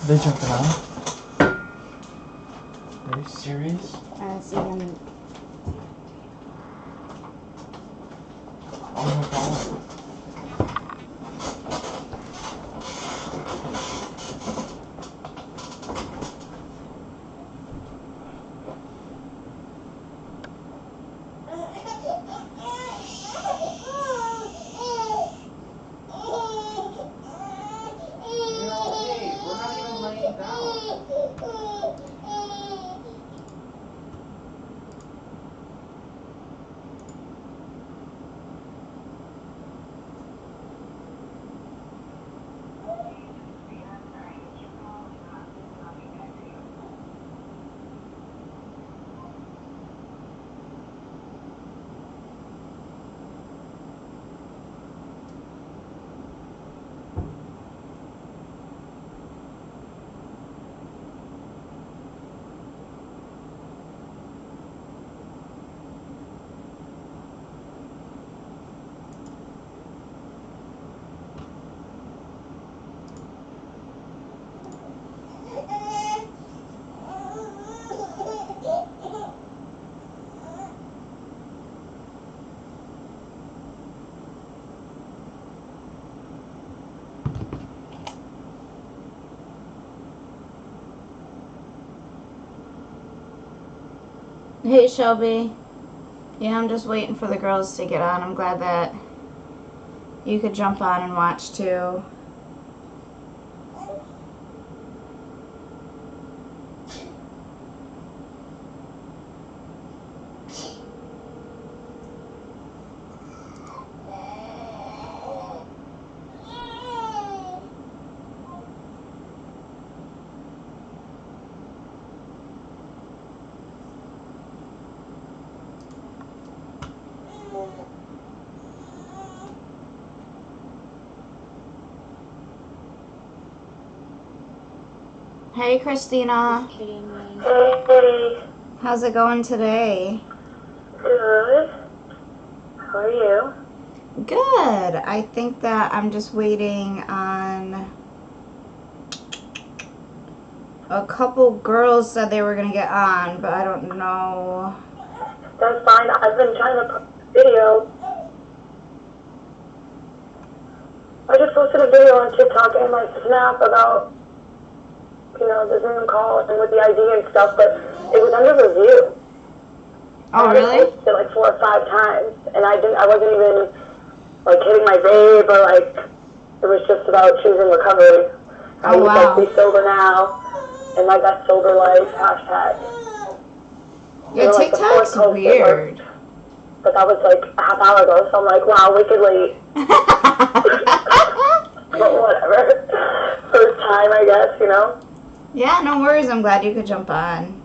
They jumping on? Are you serious? I see them. Oh my god. Hey, Shelby. Yeah, I'm just waiting for the girls to get on. I'm glad that you could jump on and watch too. Hey, Christina. Hey, How's it going today? good. How are you? Good. I think that I'm just waiting on a couple girls said they were going to get on, but I don't know. That's fine. I've been trying to post a video. I just posted a video on TikTok and my Snap about, the Zoom call and with the ID and stuff, but it was under review. Oh, I really? posted it like 4 or 5 times, and I wasn't even like hitting my babe or like, it was just about choosing recovery. Oh, wow. Be sober now, and my best sober life, hashtag. Yeah, TikTok's weird. But that was like a half hour ago, so I'm like, wow, wicked late. But whatever. First time, I guess, Yeah, no worries. I'm glad you could jump on.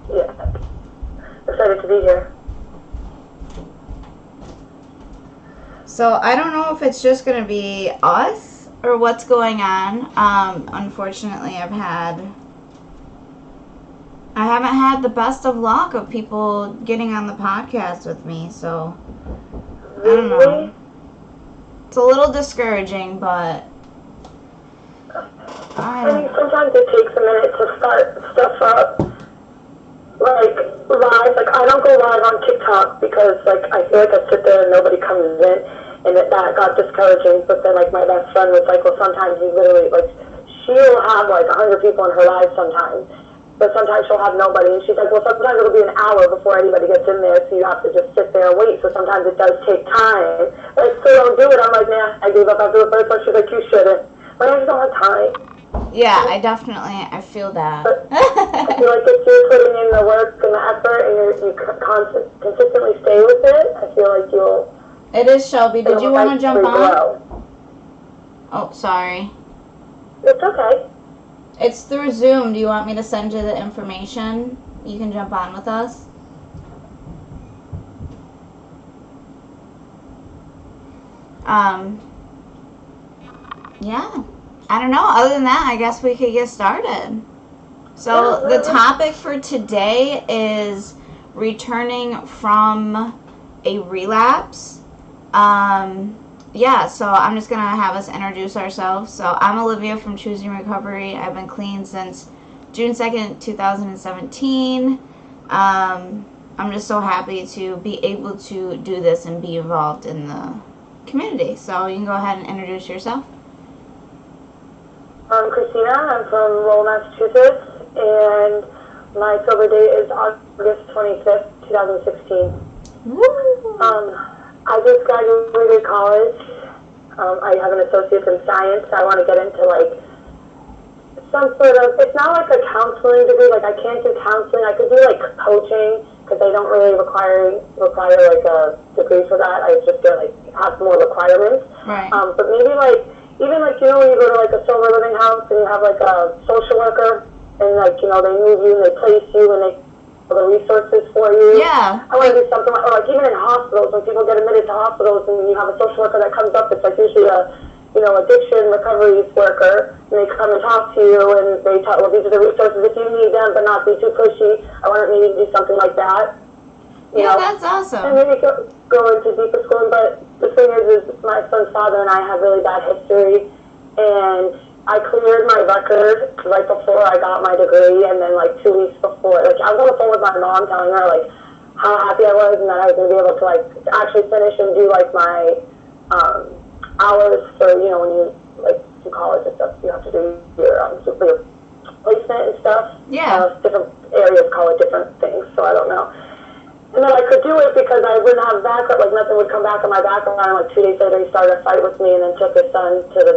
Yeah. Excited to be here. So I don't know if it's just going to be us or what's going on. Unfortunately, I haven't had the best of luck of people getting on the podcast with me, so I don't know. It's a little discouraging, but I mean, sometimes it takes a minute to start stuff up. Like, live. Like, I don't go live on TikTok because, like, I feel like I sit there and nobody comes in, and that got discouraging. But then, like, my best friend was like, well, sometimes you literally, like, she'll have, like, 100 people in her live sometimes. But sometimes she'll have nobody. And she's like, well, sometimes it'll be an hour before anybody gets in there, so you have to just sit there and wait. So sometimes it does take time. But I still don't do it. I'm like, nah, I gave up after the first one. She's like, you shouldn't. But I just don't have time. yeah, I feel that. But I feel like if you're putting in the work and the effort and you consistently stay with it, I feel like you'll... It is Shelby. Did you want to jump on? Grow. Oh, sorry. It's okay. It's through Zoom. Do you want me to send you the information? You can jump on with us. Yeah. I don't know. Other than that, I guess we could get started. So the topic for today is returning from a relapse. yeah, so I'm just going to have us introduce ourselves. So I'm Olivia from Choosing Recovery. I've been clean since June 2nd, 2017. I'm just so happy to be able to do this and be involved in the community. So you can go ahead and introduce yourself. I'm Christina. I'm from Lowell, Massachusetts, and my sober date is August 25th, 2016. Woo! I just graduated college. I have an associate's in science. I want to get into like some sort of, it's not like a counseling degree. Like I can't do counseling. I could do like coaching because they don't really require like a degree for that. I just get like have more requirements. Right. But maybe like even like you know when you go to like a sober living house and you have like a social worker and like you know they move you and they place you and they the resources for you. Yeah. I want to do something like, or like even in hospitals, when people get admitted to hospitals and you have a social worker that comes up, it's like usually a, you know, addiction recovery worker, and they come and talk to you and they tell, well, these are the resources if you need them, but not be too pushy. I want to maybe do something like that. You know? That's awesome. And maybe go into deeper schooling, but the thing is my son's father and I have really bad history, and I cleared my record right before I got my degree, and then like 2 weeks before, like I was on the phone with my mom telling her like how happy I was and that I was going to be able to like actually finish and do like my hours for, you know, when you like do college and stuff, you have to do your placement and stuff. Yeah. Different areas call it different things, so I don't know. And then I could do it because I wouldn't have backup, like nothing would come back on my background. Like 2 days later, he started a fight with me and then took his son to the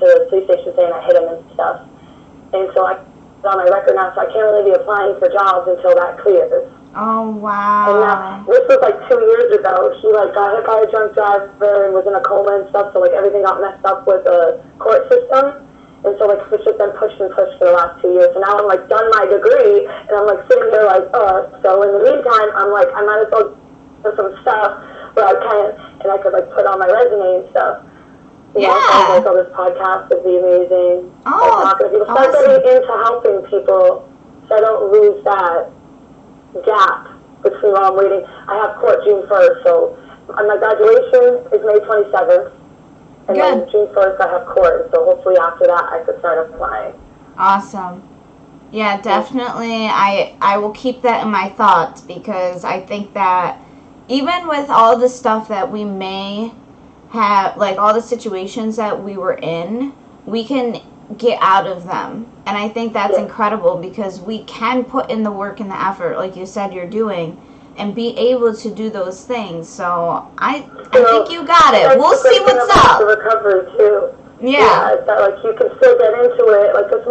police station saying I hit him and stuff. And so I got on my record now, so I can't really be applying for jobs until that clears. Oh, wow. And now, this was like 2 years ago. He like got hit by a drunk driver and was in a coma and stuff, so like everything got messed up with the court system. And so like it's just been pushed and pushed for the last 2 years. So now I'm like done my degree and I'm like sitting here like, so in the meantime, I'm like, I might as well do some stuff where I can, and I could like put on my resume and stuff. You know, so like, this podcast would be amazing. Oh, like, talking to people. Start awesome. getting into helping people so I don't lose that gap between while I'm waiting. I have court June 1st, so my graduation is May 27th. And Good. then June 1st I have court, so hopefully after that I could start applying. Awesome. Yeah, definitely. I will keep that in my thoughts because I think that even with all the stuff that we may have, like all the situations that we were in, we can get out of them. And I think that's incredible because we can put in the work and the effort, like you said you're doing, and be able to do those things. So I think you got it. We'll see what's up. The recovery too. Yeah. That like you can still get into it. Like 'cause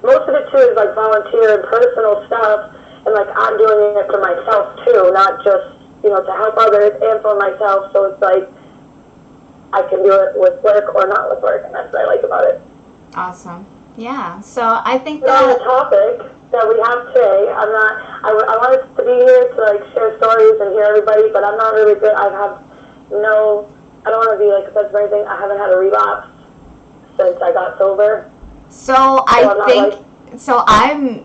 most of it too is like volunteer and personal stuff, and like I'm doing it for myself too, not just to help others and for myself. So it's like I can do it with work or not with work, and that's what I like about it. Awesome. Yeah. So I think But on the that topic that we have today, I wanted to be here to like share stories and hear everybody, but I'm not really good. I don't want to be like offensive or anything. I haven't had a relapse since I got sober. So I'm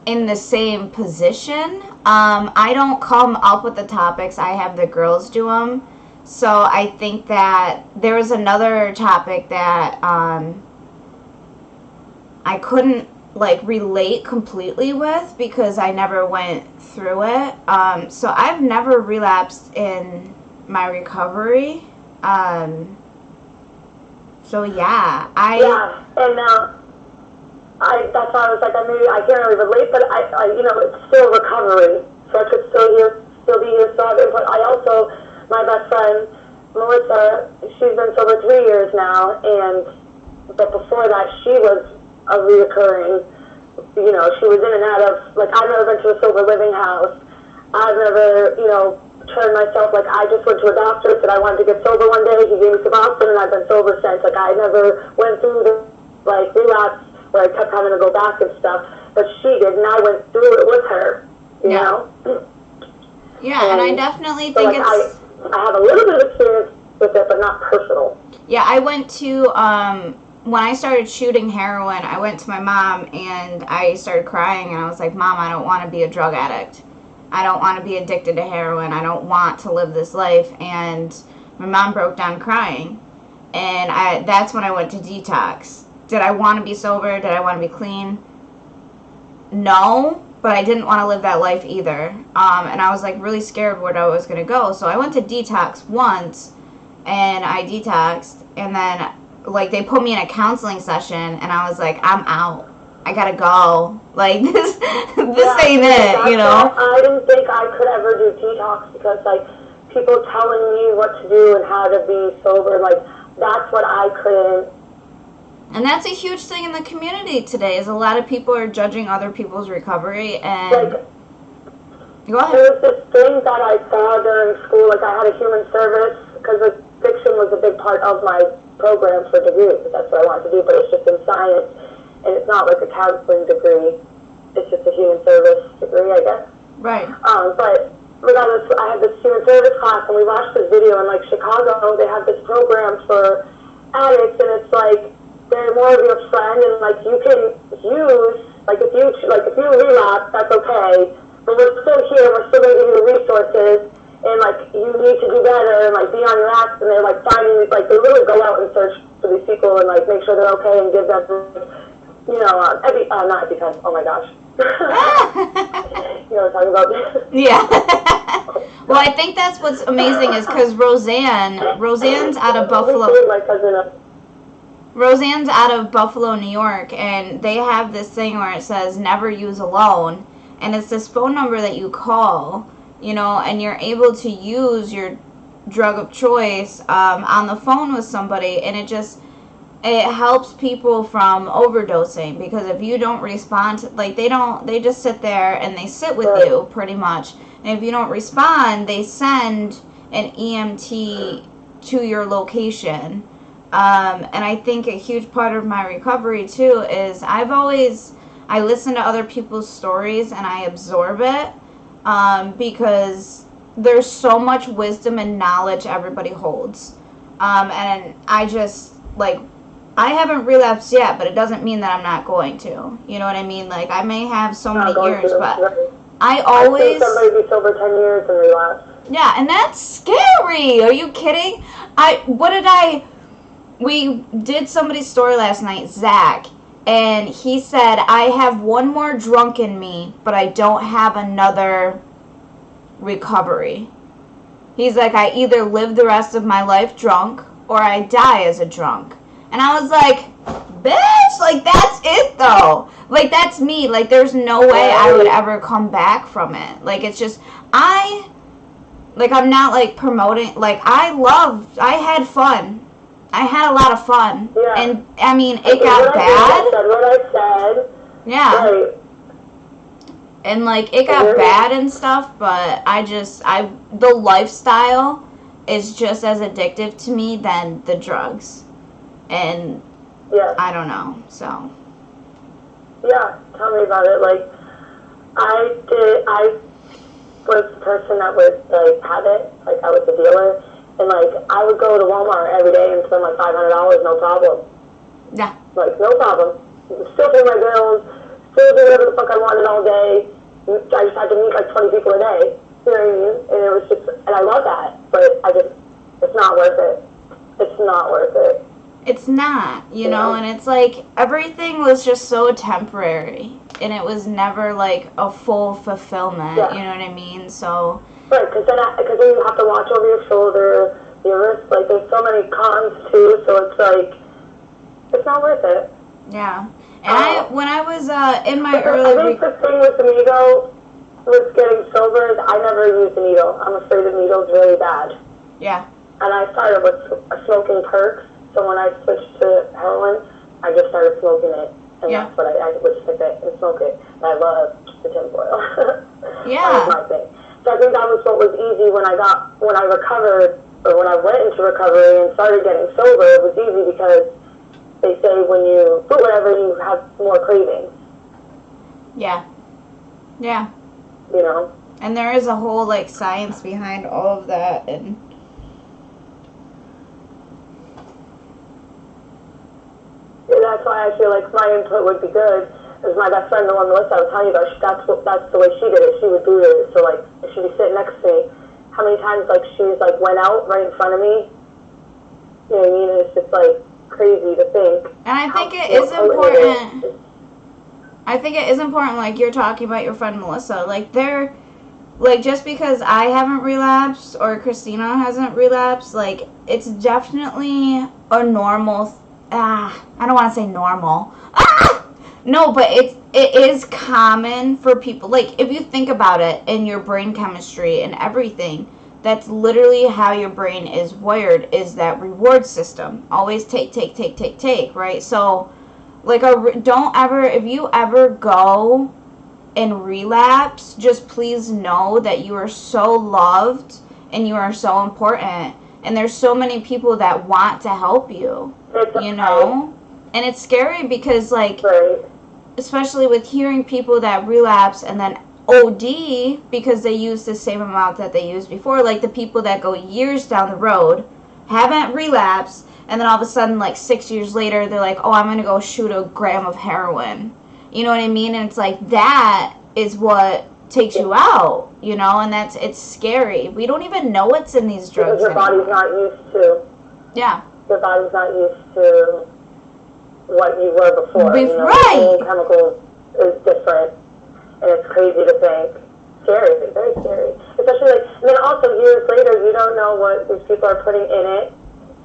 in the same position. I don't come up with the topics. I have the girls do them. So I think that there was another topic that I couldn't like relate completely with because I never went through it. So I've never relapsed in my recovery. So yeah, and that's why I was like, I can't really relate, but it's still recovery, so I could still be here, so I have input. My best friend, Melissa, she's been sober 3 years now, but before that, she was a reoccurring, she was in and out of, like, I've never been to a sober living house. I've never, turned myself, like, I just went to a doctor, said I wanted to get sober one day, he gave me Suboxone, and I've been sober since. Like, I never went through the, like, relapse where I kept having to go back and stuff, but she did, and I went through it with her, you know? Yeah, and I definitely so, think like, I have a little bit of experience with it, but not personal. Yeah, I went to, when I started shooting heroin, I went to my mom and I started crying and I was like, Mom, I don't want to be a drug addict. I don't want to be addicted to heroin. I don't want to live this life. And my mom broke down crying. And that's when I went to detox. Did I want to be sober? Did I want to be clean? No, but I didn't want to live that life either. And I was like really scared where I was going to go. So I went to detox once, and I detoxed, and then like they put me in a counseling session, and I was like, I'm out. I gotta go. Like this ain't it, you know. I didn't think I could ever do detox because like people telling me what to do and how to be sober, like that's what I couldn't. And that's a huge thing in the community today. Is a lot of people are judging other people's recovery and. Like, go ahead. There was this thing that I saw during school. Like I had a human service because addiction was a big part of my program for degree. That's what I wanted to do, but it's just in science. And it's not like a counseling degree. It's just a human service degree, I guess. Right. But regardless, I had this human service class, and we watched this video in like Chicago. They have this program for addicts, and it's like they're more of your friend, and like you can use if you relapse, that's okay. But we're still here. We're still gonna give you the resources, and like you need to do better, and like be on your apps. And they're like finding they literally go out and search for these people and like make sure they're okay and give them. Not EpiPen. Oh my gosh. You know what I'm talking about? Yeah. Well, I think that's what's amazing is because Roseanne's out of Buffalo. Roseanne's out of Buffalo, New York, and they have this thing where it says never use alone, and it's this phone number that you call, and you're able to use your drug of choice on the phone with somebody, and it helps people from overdosing, because if you don't respond they just sit there and they sit with you pretty much, and if you don't respond, they send an EMT to your location. And I think a huge part of my recovery too is I listen to other people's stories and I absorb it, because there's so much wisdom and knowledge everybody holds, and I haven't relapsed yet, but it doesn't mean that I'm not going to. You know what I mean? Like, I may have so many years, but I always... I've seen somebody be sober 10 years and relapse. Yeah, and that's scary. Are you kidding? We did somebody's story last night, Zach, and he said, I have one more drunk in me, but I don't have another recovery. He's like, I either live the rest of my life drunk, or I die as a drunk. And I was like, bitch, like, that's it, though. Like, that's me. Like, there's no way I would ever come back from it. Like, it's just, I'm not, like, promoting. Like, I had fun. I had a lot of fun. Yeah. And, I mean, it got bad. What I said. Yeah. Right. And, like, it got bad and stuff, but the lifestyle is just as addictive to me than the drugs. And I don't know, so. Yeah, tell me about it. Like, I was the person that would, like, have it. Like, I was the dealer. And, like, I would go to Walmart every day and spend, like, $500, no problem. Yeah. Like, no problem. Still pay my bills, still do whatever the fuck I wanted all day. I just had to meet, like, 20 people a day. You know what I mean? And it was just, and I love that. But it's not worth it. It's not worth it. It's not, and it's like everything was just so temporary, and it was never like a full fulfillment, you know what I mean? So. Right, because then you have to watch over your shoulder, your wrist, like there's so many cons too, so it's like, it's not worth it. Yeah, and when I was in my early... I think the thing with the needle, with getting sober, is I never used a needle. I'm afraid the needle's really bad. Yeah. And I started with smoking perks. So when I switched to heroin, I just started smoking it, and that's what I would sniff it and smoke it. And I love the tinfoil. That was my thing. So I think that was what was easy when I recovered, or when I went into recovery and started getting sober. It was easy because they say when you do whatever, you have more cravings. Yeah. Yeah. And there is a whole like science behind all of that, and. That's why I feel like my input would be good. As my best friend, the one Melissa I was telling you about, that's the way she did it. She would do it. So like, she'd be sitting next to me, how many times, like, she's, like, went out right in front of me. You know what I mean? It's just, like, crazy to think. And I think it is important. I think it is important, like, you're talking about your friend Melissa. Like, just because I haven't relapsed or Christina hasn't relapsed, like, it's definitely a normal, I don't want to say normal. No, but it is common for people, like, if you think about it in your brain chemistry and everything, that's literally how your brain is wired, is that reward system. Always take, right? So, like, don't ever, if you ever go and relapse, just please know that you are so loved and you are so important. And there's so many people that want to help you, you know? And it's scary because, like, especially with hearing people that relapse and then OD because they use the same amount that they used before, like the people that go years down the road, haven't relapsed, and then all of a sudden, like 6 years later, they're like, oh, I'm going to go shoot a gram of heroin. You know what I mean? And it's like, that is what takes you out, you know, and it's scary. We don't even know what's in these drugs. Because your body's not used to. Yeah. Your body's not used to what you were before. You know, right. the chemical is different, and it's crazy to think. Scary, very scary. Especially, like, and then also years later, you don't know what these people are putting in it.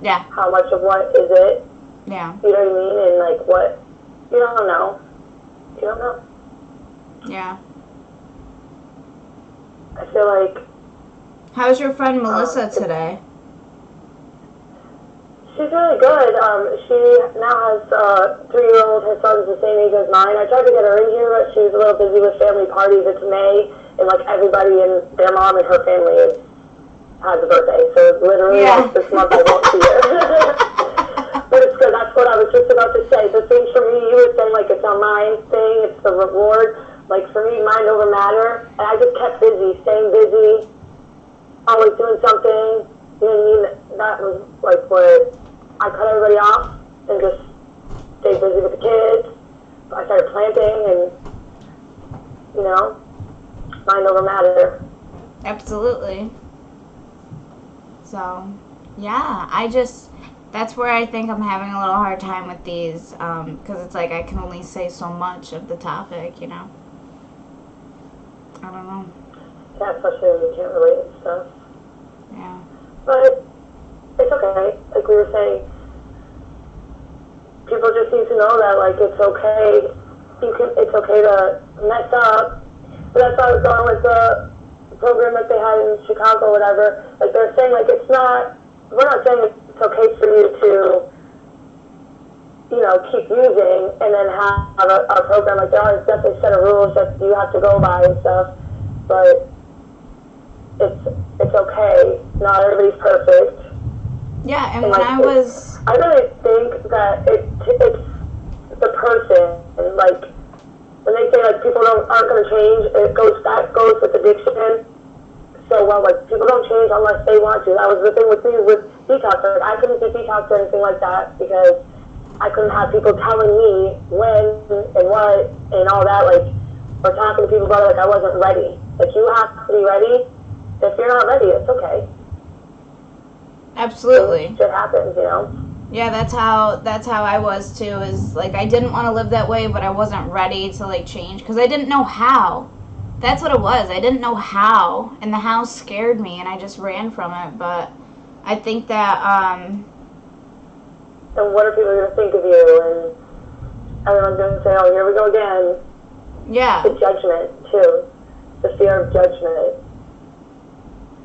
Yeah. How much of what is it? Yeah. You know what I mean? And, like, what, you don't know. You don't know. Yeah. I feel like... How's your friend Melissa today? She's really good. She now has a 3-year-old. Her son's the same age as mine. I tried to get her in here, but she was a little busy with family parties. It's May, and, like, everybody and their mom and her family has a birthday. So, literally, like, this month I won't see her. But it's good. That's what I was just about to say. The thing for me, you were saying, like, it's a mind thing. It's the reward. Like, for me, mind over matter. And I just kept busy, staying busy, always doing something. You know what I mean? That was, like, what I cut everybody off and just stayed busy with the kids. I started planting and, you know, mind over matter. Absolutely. So, yeah, that's where I think I'm having a little hard time with these, because it's like I can only say so much of the topic, you know? I don't know. Yeah, especially when you can't relate and stuff. Yeah. But it's okay. Like we were saying, people just need to know that, like, it's okay. It's okay to mess up. But that's why I was going with the program that they had in Chicago, whatever. Like, they're saying, like, it's not, we're not saying it's okay for you to, you know, keep using and then have a program. Like, there are definitely a set of rules that you have to go by and stuff. But it's okay. Not everybody's perfect. Yeah, and when like, I really think that it's the person, and, like, when they say, like, people aren't going to change, that goes with addiction. So, well, like, people don't change unless they want to. That was the thing with me with detox. Like, I couldn't do detox or anything like that because I couldn't have people telling me when and what and all that, like, or talking to people about it, like, I wasn't ready. Like, you have to be ready. If you're not ready, it's okay. Absolutely. Shit happens, you know? Yeah, that's how I was too, is, like, I didn't want to live that way, but I wasn't ready to, like, change, because I didn't know how. That's what it was. I didn't know how, and the how scared me, and I just ran from it, but I think that, And what are people going to think of you, and everyone's going to say, oh, here we go again. Yeah. The judgment, too. The fear of judgment.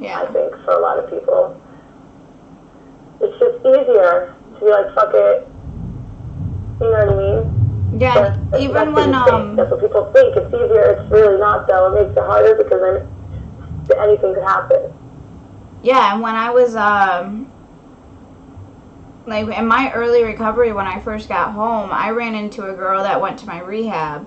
Yeah. I think, for a lot of people. It's just easier to be like, fuck it. You know what I mean? Yeah, even when, that's what people think. It's easier. It's really not, though. It makes it harder because then anything could happen. Yeah, and when I was, like, in my early recovery, when I first got home, I ran into a girl that went to my rehab.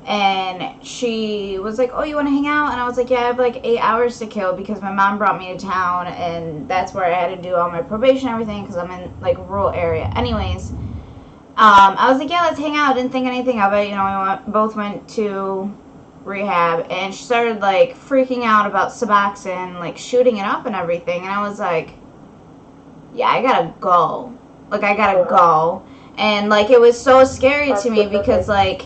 And she was like, oh, you want to hang out? And I was like, yeah, I have like 8 hours to kill because my mom brought me to town. And that's where I had to do all my probation and everything because I'm in like a rural area. Anyways, I was like, yeah, let's hang out. I didn't think anything of it. You know, we both went to rehab, and she started like freaking out about Suboxone, like shooting it up and everything, and I was like, yeah, I gotta go. Like, I gotta go. And like, it was so scary to me because like,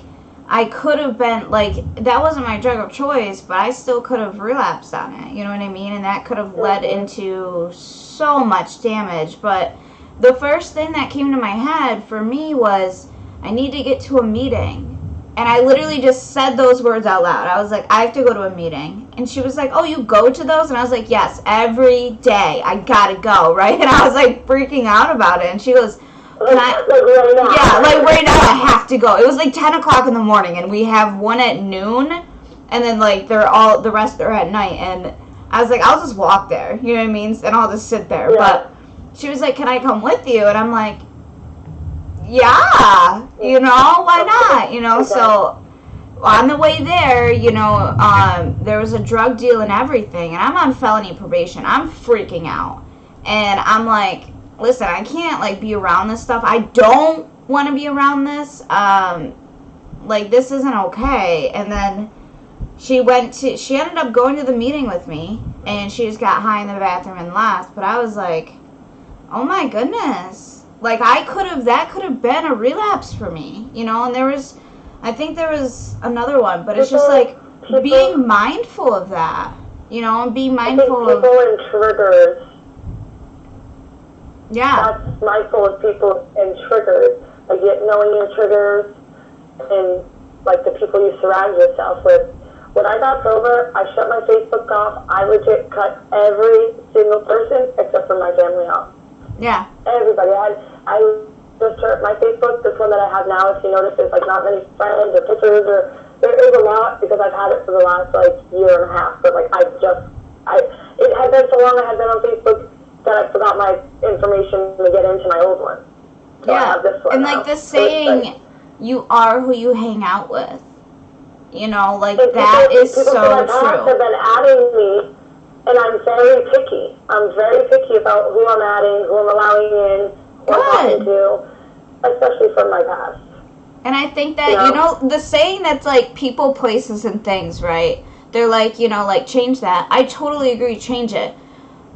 I could have been, like, that wasn't my drug of choice, but I still could have relapsed on it, you know what I mean? And that could have led into so much damage. But the first thing that came to my head for me was, I need to get to a meeting. And I literally just said those words out loud. I was like, I have to go to a meeting. And she was like, oh, you go to those? And I was like, yes, every day. I gotta go, right? And I was like freaking out about it. And she goes, Like right now. yeah, like right now I have to go. It was like 10 o'clock in the morning, and we have one at noon, and then like the rest are at night. And I was like, I'll just walk there, you know what I mean? And I'll just sit there. Yeah. But she was like, can I come with you? And I'm like, yeah, you know, why not? You know, so on the way there, you know, there was a drug deal and everything, and I'm on felony probation. I'm freaking out, and I'm like, listen, I can't like be around this stuff. I don't want to be around this. Like, this isn't okay. And then she ended up going to the meeting with me, and she just got high in the bathroom and left. But I was like, oh my goodness. Like, that could have been a relapse for me, you know? And I think there was another one, but it's just like being mindful of that, you know, and being mindful of people and triggers. Yeah. That's mindful of people and triggers. Like, knowing your triggers and, like, the people you surround yourself with. When I got sober, I shut my Facebook off. I legit cut every single person except for my family off. Yeah. Everybody. I just turned my Facebook, this one that I have now, if you notice, there's, like, not many friends or pictures, or there is a lot because I've had it for the last, like, year and a half. But, like, it had been so long I had been on Facebook that I forgot my information to get into my old one. So I have this one and now. like the saying, like, you are who you hang out with. You know, like, and that people, is so people from my past have been adding me, and I'm very picky. I'm very picky about who I'm adding, who I'm allowing in, who I'm talking to, especially from my past. And I think that, you know, the saying that's like people, places, and things, right? They're like, you know, like, change that. I totally agree, change it.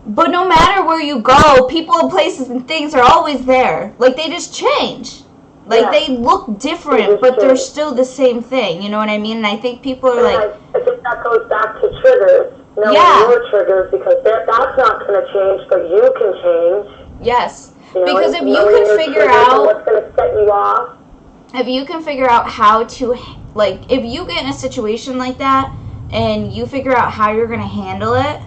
But no matter where you go, people, places, and things are always there. Like, they just change. Like, they look different, but they're still the same thing. You know what I mean? And I think people are like... I think that goes back to triggers. Knowing your triggers, because that's not going to change, but you can change. Yes. You know, because if you can figure out... what's going to set you off. If you can figure out how to... Like, if you get in a situation like that, and you figure out how you're going to handle it,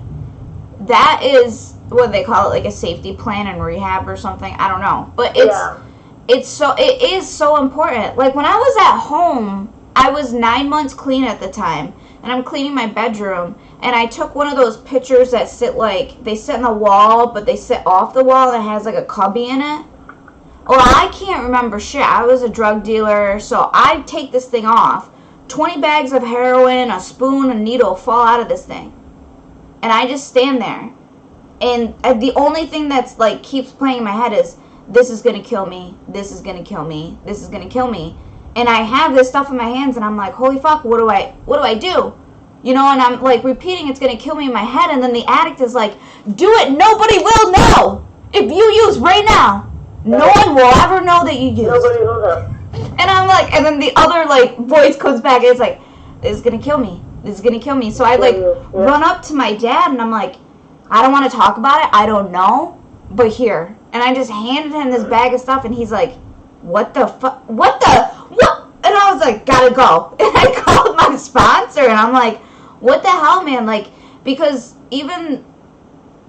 that is what they call it, like a safety plan in rehab or something. I don't know, but it is so important. Like, when I was at home, I was 9 months clean at the time, and I'm cleaning my bedroom, and I took one of those pictures that they sit in the wall, but they sit off the wall, and it has like a cubby in it. Well, I can't remember shit. I was a drug dealer, so I take this thing off. 20 bags of heroin, a spoon, a needle fall out of this thing. And I just stand there. And the only thing that's, like, keeps playing in my head is, this is going to kill me. This is going to kill me. This is going to kill me. And I have this stuff in my hands, and I'm like, holy fuck, what do I do? You know, and I'm, like, repeating it's going to kill me in my head, and then the addict is like, do it. Nobody will know. If you use right now, no one will ever know that you used. Nobody will know. And I'm like, and then the other, like, voice comes back, and it's like, this is going to kill me. This is going to kill me. So I, like, run up to my dad, and I'm like, I don't want to talk about it. I don't know. But here. And I just handed him this bag of stuff, and he's like, what the fuck? What? And I was like, gotta go. And I called my sponsor, and I'm like, what the hell, man? Like, because even,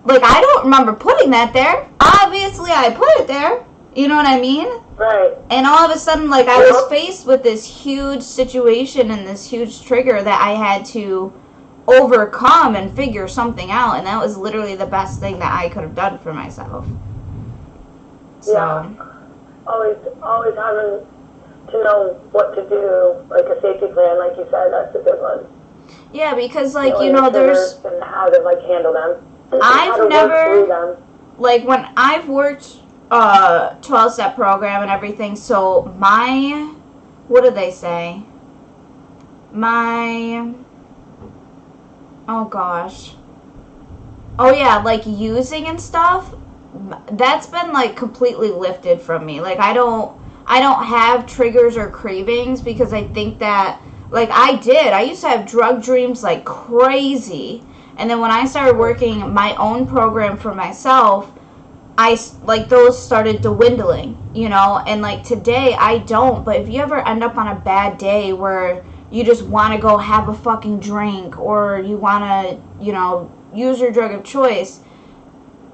like, I don't remember putting that there. Obviously, I put it there. You know what I mean? Right. And all of a sudden, like, I was faced with this huge situation and this huge trigger that I had to overcome and figure something out. And that was literally the best thing that I could have done for myself. So. Yeah. Always having to know what to do, like a safety plan, like you said, that's a good one. Yeah, because, like, you know, there's... And how to, like, handle them. I've never... Like, when I've worked 12-step program and everything, so my... What do they say? my, oh gosh. Oh yeah, like using and stuff, that's been like completely lifted from me. Like I don't have triggers or cravings because I think that, like I used to have drug dreams like crazy. And then when I started working my own program for myself, like those started dwindling, you know, and like today I don't. But if you ever end up on a bad day where you just want to go have a fucking drink or you want to, you know, use your drug of choice,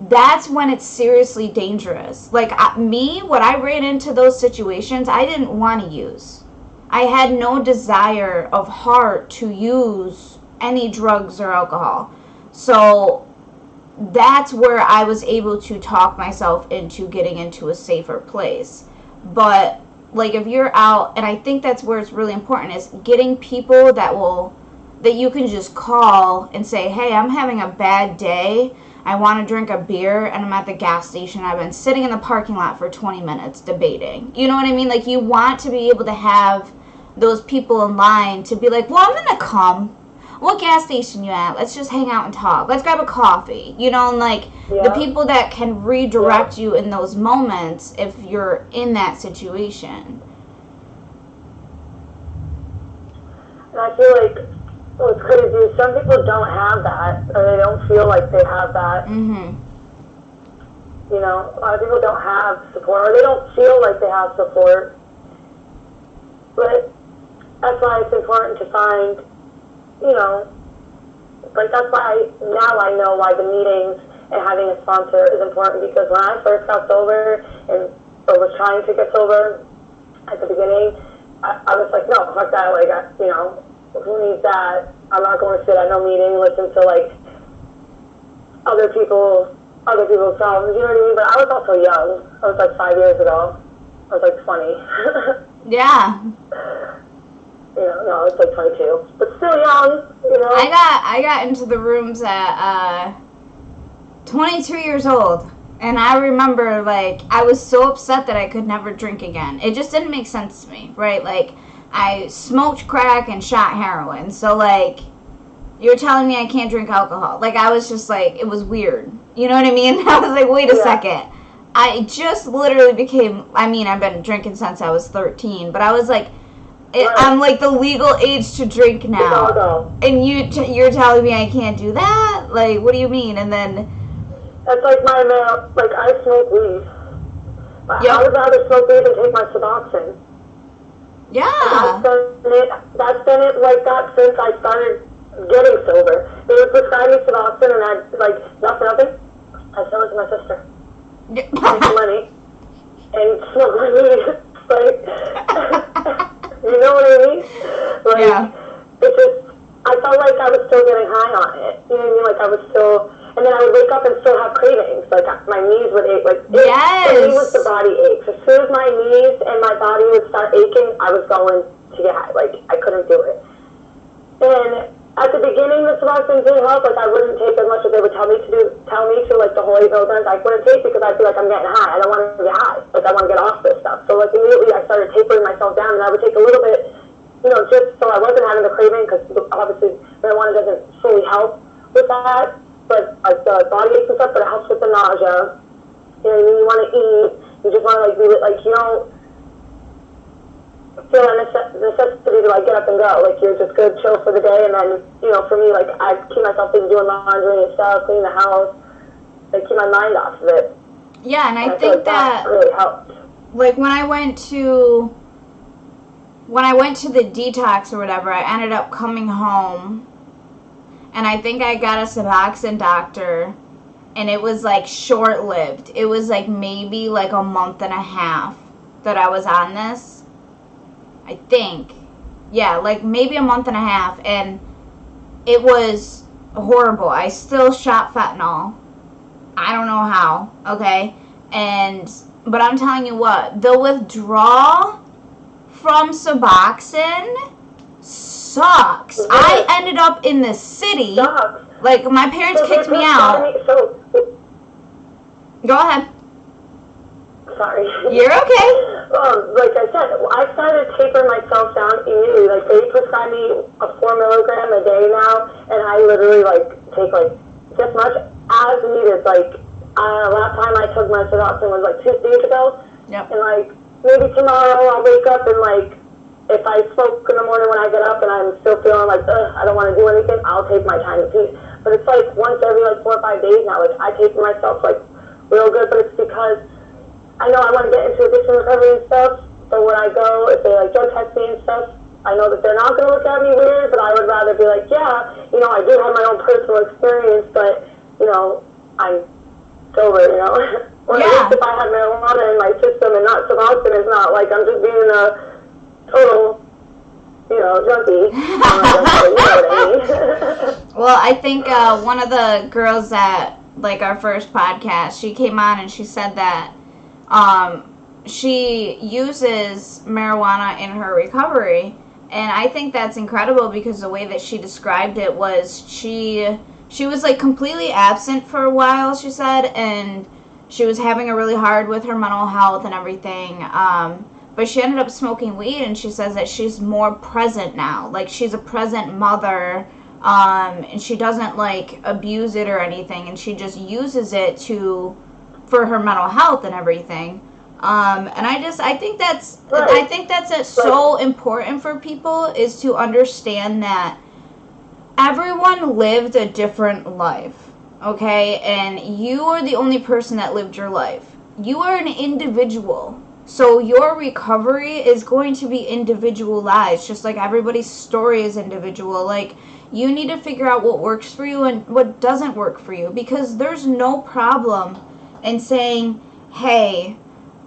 that's when it's seriously dangerous. Like when I ran into those situations, I didn't want to use. I had no desire of heart to use any drugs or alcohol. So that's where I was able to talk myself into getting into a safer place. But like if you're out, and I think that's where it's really important, is getting people that you can just call and say, hey, I'm having a bad day. I want to drink a beer and I'm at the gas station. I've been sitting in the parking lot for 20 minutes debating. You know what I mean? Like you want to be able to have those people in line to be like, well, I'm going to come. What gas station you at? Let's just hang out and talk. Let's grab a coffee. You know, and like the people that can redirect you in those moments if you're in that situation. And I feel like what's crazy is some people don't have that, or they don't feel like they have that. Mm-hmm. You know, a lot of people don't have support, or they don't feel like they have support. But that's why it's important to find, you know, like that's why now I know why the meetings and having a sponsor is important, because when I first got sober or was trying to get sober at the beginning, I was like, no, fuck that, like, you know, who needs that? I'm not going to sit at no meeting, listen to like other people's problems, you know what I mean? But I was also young. I was like 5 years ago. I was like 20. Yeah. You know, no, I was like 22, but still young, you know. I got into the rooms at 22 years old, and I remember like I was so upset that I could never drink again. It just didn't make sense to me, right? Like I smoked crack and shot heroin, so like you're telling me I can't drink alcohol. Like I was just like, it was weird. You know what I mean? I was like, wait a second. I just literally became, I mean, I've been drinking since I was 13, but I was like, I'm like the legal age to drink now, and you're telling me I can't do that? Like, what do you mean? And then that's like like I smoke weed. I would rather smoke weed than take my Suboxone. Yeah. That's been it like that since I started getting sober. They would prescribe me Suboxone, and I'd like nothing. I sell it to my sister. Make money and smoke my weed. Like. You know what I mean? Like, It's just, I felt like I was still getting high on it. You know what I mean? Like, I was still, and then I would wake up and still have cravings. Like, my knees would ache. Like, for me, it was the body aches. As soon as my knees and my body would start aching, I was going to get high. Like, I couldn't do it. And at the beginning, the Suboxone didn't help. Like, I wouldn't take as much as they would tell me to, like, the Holy Pilgrims. I wouldn't take because I'd be like, I'm getting high. I don't want to get high. Like, I want to get off this stuff. So, like, immediately I started tapering myself down, and I would take a little bit, you know, just so I wasn't having the craving, because obviously marijuana doesn't fully help with that. But, like, the body aches and stuff, but it helps with the nausea. You know what I mean? You want to eat. You just want to, like, be, like, you know, feel a necessity to like get up and go. Like you're just good, chill for the day, and then you know, for me, like I keep myself busy doing laundry and stuff, cleaning the house, like keep my mind off of it. Yeah, and I think like that really helped. Like when I went to the detox or whatever, I ended up coming home, and I think I got a Suboxone doctor, and it was like short-lived. It was like maybe like a month and a half that I was on this. I think. Yeah, like maybe a month and a half, and it was horrible. I still shot fentanyl. I don't know how, okay? But I'm telling you what, the withdrawal from Suboxone sucks. Yeah. I ended up in the city. Sucks. Like, my parents kicked me out. Go ahead. Sorry. You're okay. like I said, I started tapering myself down immediately. Like, they prescribe me a 4 milligram a day now, and I literally, like, take, like, just much as needed. Like, last time I took my Suboxone was, like, 2 days ago. Yep. And, like, maybe tomorrow I'll wake up and, like, if I smoke in the morning when I get up and I'm still feeling like, I don't want to do anything, I'll take my tiny piece. But it's, like, once every, like, 4 or 5 days now. Like, I taper myself, like, real good, but it's because I know I want to get into addiction recovery and stuff, so when I go, if they, like, drug test me and stuff, I know that they're not going to look at me weird, but I would rather be like, yeah, you know, I do have my own personal experience, but, you know, I'm sober, you know? Or at least if I have marijuana in my system and not Suboxone, it's not like I'm just being a total, you know, junkie. You know what I mean? Well, I think one of the girls at, like, our first podcast, she came on and she said that she uses marijuana in her recovery, and I think that's incredible because the way that she described it was she was, like, completely absent for a while, she said, and she was having a really hard with her mental health and everything, but she ended up smoking weed, and she says that she's more present now, like, she's a present mother, and she doesn't, like, abuse it or anything, and she just uses it for her mental health and everything. And I think that's so important for people, is to understand that everyone lived a different life, okay? And you are the only person that lived your life. You are an individual. So your recovery is going to be individualized, just like everybody's story is individual. Like, you need to figure out what works for you and what doesn't work for you, because there's no problem in saying, hey,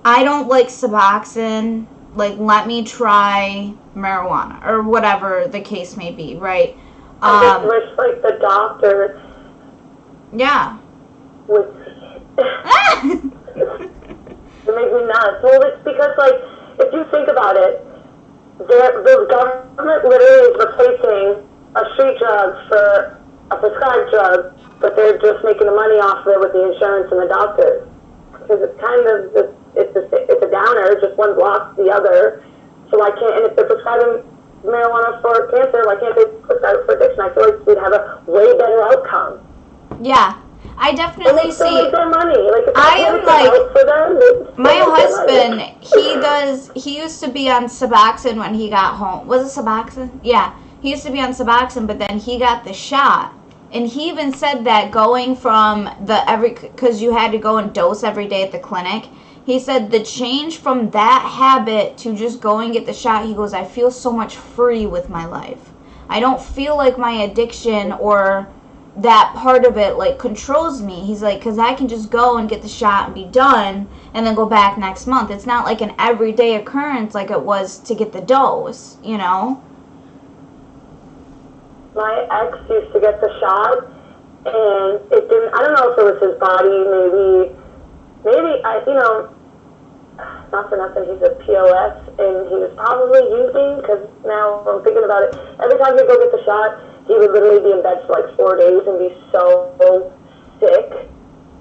I don't like Suboxone, like, let me try marijuana, or whatever the case may be, right? I just wish, like, the doctor Yeah. would it makes me nuts. Well, it's because, like, if you think about it, the government literally is replacing a street drug for a prescribed drug, but they're just making the money off of it with the insurance and the doctors. Because it's kind of, it's a downer, just one blocks the other. So why can't, and if they're prescribing marijuana for cancer, why can't they prescribe it for addiction? I feel like we'd have a way better outcome. Yeah. I definitely see. Make their money. Like, if I am like, for them, my husband, he used to be on Suboxone when he got home. Was it Suboxone? Yeah. He used to be on Suboxone, but then he got the shot. And he even said that going from because you had to go and dose every day at the clinic, he said the change from that habit to just go and get the shot, he goes, I feel so much free with my life. I don't feel like my addiction or that part of it, like, controls me. He's like, because I can just go and get the shot and be done and then go back next month. It's not like an everyday occurrence like it was to get the dose, you know? My ex used to get the shot, and it didn't, I don't know if it was his body, maybe, not for nothing, he's a POS, and he was probably using, because now I'm thinking about it, every time he'd go get the shot, he would literally be in bed for like 4 days and be so sick.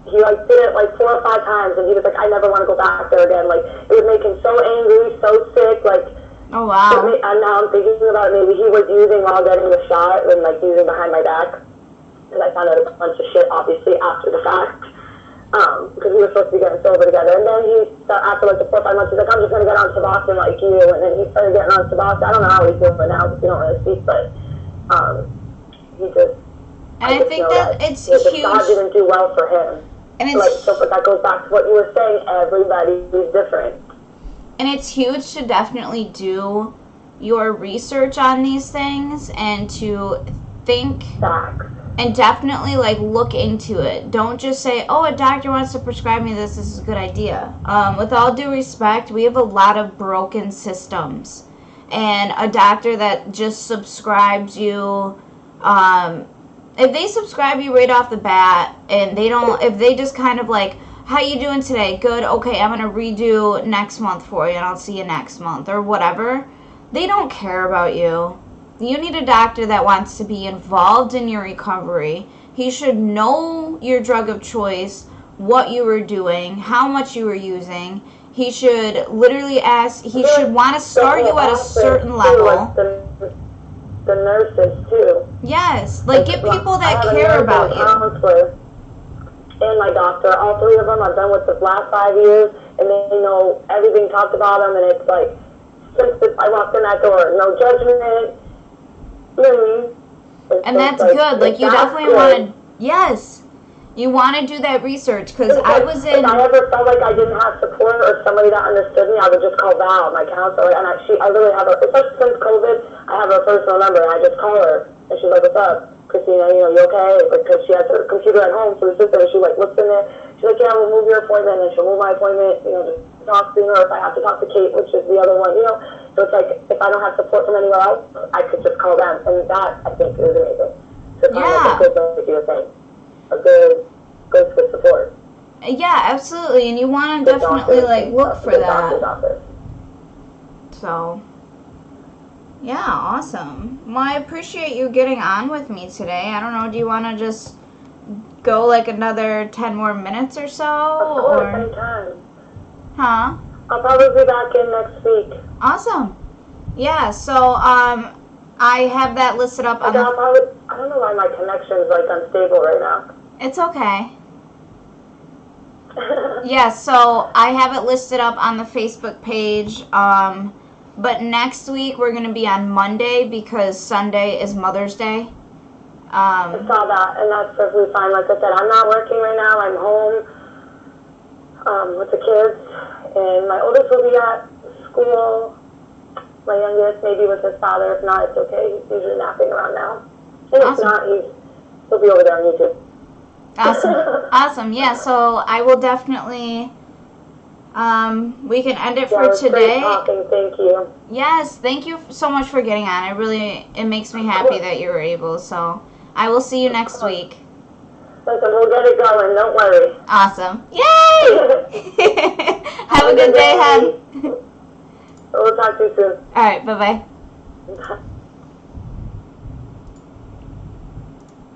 He, like, did it like 4 or 5 times, and he was like, I never want to go back there again. Like, it would make him so angry, so sick, like, oh, wow. And now I'm thinking about it, maybe he was using while getting the shot and, like, using behind my back. And I found out a bunch of shit, obviously, after the fact. Because we were supposed to be getting sober together. And then after, like, the 4 or 5 months, he's like, I'm just going to get on Suboxone like you. And then he started getting on Suboxone. I don't know how he's doing it now, because we don't really speak, but he just... And I think that it's the huge. shot didn't do well for him. And it's, like, so, but that goes back to what you were saying. Everybody is different. And it's huge to definitely do your research on these things and to think Facts. and definitely, like, look into it. Don't just say, oh, a doctor wants to prescribe me this is a good idea. With all due respect, we have a lot of broken systems. And a doctor that just subscribes you, if they subscribe you right off the bat and if they just kind of like, how you doing today? Good. Okay, I'm going to redo next month for you and I'll see you next month or whatever. They don't care about you. You need a doctor that wants to be involved in your recovery. He should know your drug of choice, what you were doing, how much you were using. he should literally ask. He should want to start you at a certain Too, level. like the nurses too. Yes, like get people that I have a care nurse about and a you. counselor and my doctor. All three of them I've done with the last 5 years, and they know everything talked about them. And it's like since I walked in that door, no judgment. You know what I mean? And that's good. Like you definitely want to. Yes. You want to do that research, because I was in... If I ever felt like I didn't have support or somebody that understood me, I would just call Val, my counselor, and I literally have her, especially since COVID, I have her personal number, and I just call her, and she's like, what's up, Christina, you okay? Because she has her computer at home for the system, and she looks in there, she's like, yeah, we'll move your appointment, and she'll move my appointment, just talk to her, if I have to talk to Kate, which is the other one, so it's like, if I don't have support from anywhere else, I could just call them, and that, I think, is amazing. So kind of like a good thing, you're saying. A good support. Yeah, absolutely, and you want to definitely look for that. So, yeah, awesome. Well, I appreciate you getting on with me today. I don't know, do you want to just go another 10 more minutes or so? Of course, anytime. Huh? I'll probably be back in next week. Awesome. Yeah, so I have that listed up on I don't know why my connection's unstable right now. It's okay. Yeah, so I have it listed up on the Facebook page. But next week we're going to be on Monday because Sunday is Mother's Day. I saw that, and that's perfectly fine. Like I said, I'm not working right now. I'm home with the kids, and my oldest will be at school. My youngest maybe with his father. If not, it's okay. He's usually napping around now. And if not, he'll be over there on YouTube. Awesome. Awesome. Yeah, so I will definitely, we can end it for today. Great talking. Thank you. Yes, thank you so much for getting on. It makes me happy that you were able. So I will see you next week. Listen, we'll get it going. Don't worry. Awesome. Yay! Have a good day, hon. We'll talk to you soon. All right, bye-bye.